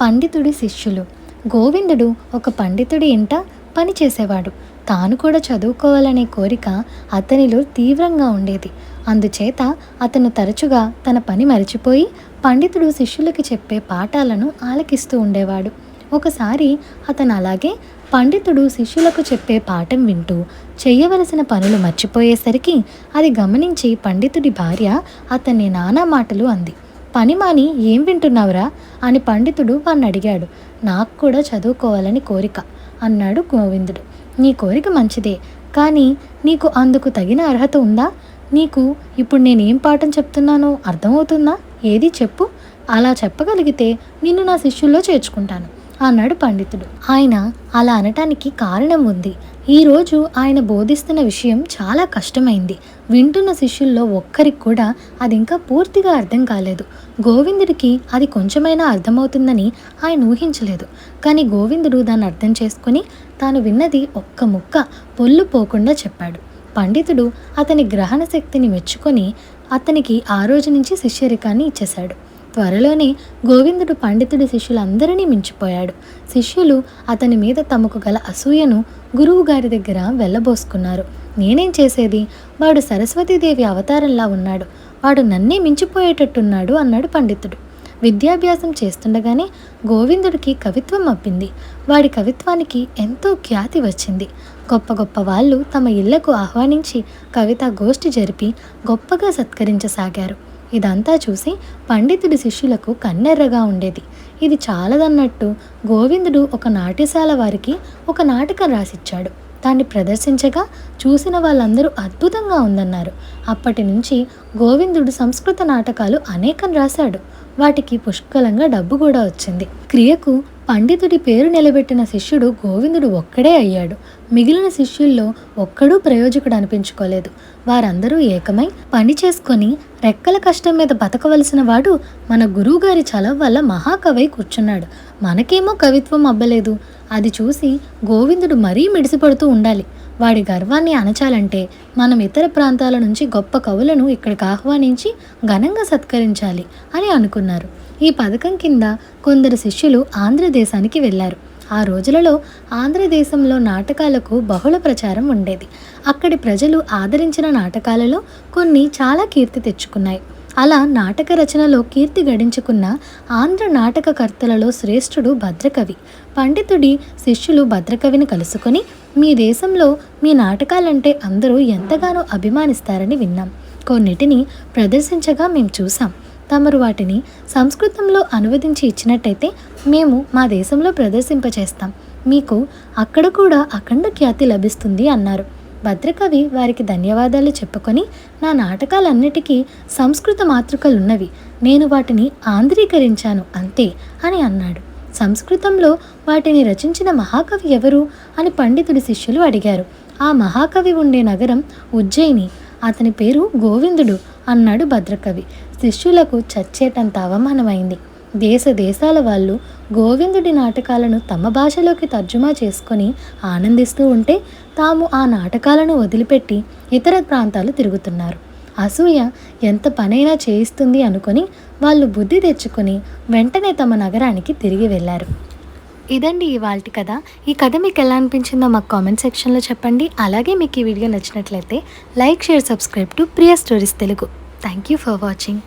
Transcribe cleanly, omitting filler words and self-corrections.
పండితుడి శిష్యులు. గోవిందుడు ఒక పండితుడి ఇంట పనిచేసేవాడు. తాను కూడా చదువుకోవాలనే కోరిక అతనిలో తీవ్రంగా ఉండేది. అందుచేత అతను తరచుగా తన పని మరిచిపోయి పండితుడు శిష్యులకి చెప్పే పాఠాలను ఆలకిస్తూ ఉండేవాడు. ఒకసారి అతను అలాగే పండితుడు శిష్యులకు చెప్పే పాఠం వింటూ చెయ్యవలసిన పనులు మర్చిపోయేసరికి అది గమనించి పండితుడి భార్య అతన్ని నానా మాటలు అంది. పని మాని ఏం వింటున్నావురా అని పండితుడు వాణ్ణి అడిగాడు. నాకు కూడా చదువుకోవాలని కోరిక అన్నాడు గోవిందుడు. నీ కోరిక మంచిదే, కానీ నీకు అందుకు తగిన అర్హత ఉందా? నీకు ఇప్పుడు నేనేం పాఠం చెప్తున్నానో అర్థమవుతుందా? ఏది చెప్పు. అలా చెప్పగలిగితే నిన్ను నా శిష్యుల్లో చేర్చుకుంటాను అన్నాడు పండితుడు. ఆయన అలా అనటానికి కారణం ఉంది. ఈరోజు ఆయన బోధిస్తున్న విషయం చాలా కష్టమైంది. వింటున్న శిష్యుల్లో ఒక్కరికి కూడా అది ఇంకా పూర్తిగా అర్థం కాలేదు. గోవిందుడికి అది కొంచెమైనా అర్థమవుతుందని ఆయన ఊహించలేదు. కానీ గోవిందుడు దాన్ని అర్థం చేసుకుని తాను విన్నది ఒక్క ముక్క పొల్లు పోకుండా చెప్పాడు. పండితుడు అతని గ్రహణ శక్తిని మెచ్చుకొని అతనికి ఆ రోజు నుంచి శిష్యరికాన్ని ఇచ్చేశాడు. త్వరలోనే గోవిందుడు పండితుడి శిష్యులందరినీ మించిపోయాడు. శిష్యులు అతని మీద తమకు గల అసూయను గురువు గారి దగ్గర వెళ్ళబోసుకున్నారు. నేనేం చేసేది? వాడు సరస్వతీదేవి అవతారంలా ఉన్నాడు, వాడు నన్నే మించిపోయేటట్టున్నాడు అన్నాడు పండితుడు. విద్యాభ్యాసం చేస్తుండగానే గోవిందుడికి కవిత్వం అబ్బింది. వాడి కవిత్వానికి ఎంతో ఖ్యాతి వచ్చింది. గొప్ప గొప్ప వాళ్ళు తమ ఇళ్లకు ఆహ్వానించి కవితా గోష్ఠి జరిపి గొప్పగా సత్కరించసాగారు. ఇదంతా చూసి పండితుడి శిష్యులకు కన్నెర్రగా ఉండేది. ఇది చాలదన్నట్టు గోవిందుడు ఒక నాట్యశాల వారికి ఒక నాటకం రాసిచ్చాడు. దాన్ని ప్రదర్శించగా చూసిన వాళ్ళందరూ అద్భుతంగా ఉందన్నారు. అప్పటి నుంచి గోవిందుడు సంస్కృత నాటకాలు అనేకం రాశాడు. వాటికి పుష్కలంగా డబ్బు కూడా వచ్చింది. క్రియకు పండితుడి పేరు నిలబెట్టిన శిష్యుడు గోవిందుడు ఒక్కడే అయ్యాడు. మిగిలిన శిష్యుల్లో ఒక్కడూ ప్రయోజకుడు అనిపించుకోలేదు. వారందరూ ఏకమై పని చేసుకొని రెక్కల కష్టం మీద బతకవలసిన వాడు మన గురువుగారి చలవ వల్ల మహాకవై కూర్చున్నాడు, మనకేమో కవిత్వం అబ్బలేదు. అది చూసి గోవిందుడు మరీ మిడిసిపడుతూ ఉండాలి. వాడి గర్వాన్ని అణచాలంటే మనం ఇతర ప్రాంతాల నుంచి గొప్ప కవులను ఇక్కడికి ఆహ్వానించి ఘనంగా సత్కరించాలి అని అనుకున్నారు. ఈ పథకం కింద కొందరు శిష్యులు ఆంధ్రదేశానికి వెళ్ళారు. ఆ రోజులలో ఆంధ్రదేశంలో నాటకాలకు బహుళ ప్రచారం ఉండేది. అక్కడి ప్రజలు ఆదరించిన నాటకాలలో కొన్ని చాలా కీర్తి తెచ్చుకున్నాయి. అలా నాటక రచనలో కీర్తి గడించుకున్న ఆంధ్ర నాటకకర్తలలో శ్రేష్ఠుడు భద్రకవి. పండితుడి శిష్యులు భద్రకవిని కలుసుకొని, మీ దేశంలో మీ నాటకాలంటే అందరూ ఎంతగానో అభిమానిస్తారని విన్నాం. కొన్నిటిని ప్రదర్శించగా మేము చూసాం. తమరు వాటిని సంస్కృతంలో అనువదించి ఇచ్చినట్టయితే మేము మా దేశంలో ప్రదర్శింపచేస్తాం. మీకు అక్కడ కూడా అఖండ ఖ్యాతి లభిస్తుంది అన్నారు. భద్రకవి వారికి ధన్యవాదాలు చెప్పుకొని, నా నాటకాలన్నిటికీ సంస్కృత మాతృకలున్నవి, నేను వాటిని ఆంధ్రీకరించాను అంతే అని అన్నాడు. సంస్కృతంలో వాటిని రచించిన మహాకవి ఎవరు అని పండితుడి శిష్యులు అడిగారు. ఆ మహాకవి ఉండే నగరం ఉజ్జయిని, అతని పేరు గోవిందుడు అన్నాడు భద్రకవి. శిష్యులకు చచ్చేటంత అవమానమైంది. దేశ దేశాల వాళ్ళు గోవిందుడి నాటకాలను తమ భాషలోకి తర్జుమా చేసుకొని ఆనందిస్తూ ఉంటే తాము ఆ నాటకాలను వదిలిపెట్టి ఇతర ప్రాంతాలు తిరుగుతున్నారు. అసూయ ఎంత పనైనా చేయిస్తుంది అనుకొని వాళ్ళు బుద్ధి తెచ్చుకొని వెంటనే తమ నగరానికి తిరిగి వెళ్ళారు. ఇదండి ఇవాల్టి కథ. ఈ కథ మీకు ఎలా అనిపించిందో మాకు కామెంట్ సెక్షన్లో చెప్పండి. అలాగే మీకు ఈ వీడియో నచ్చినట్లయితే like, share, subscribe to Priya stories Telugu. Thank you for watching.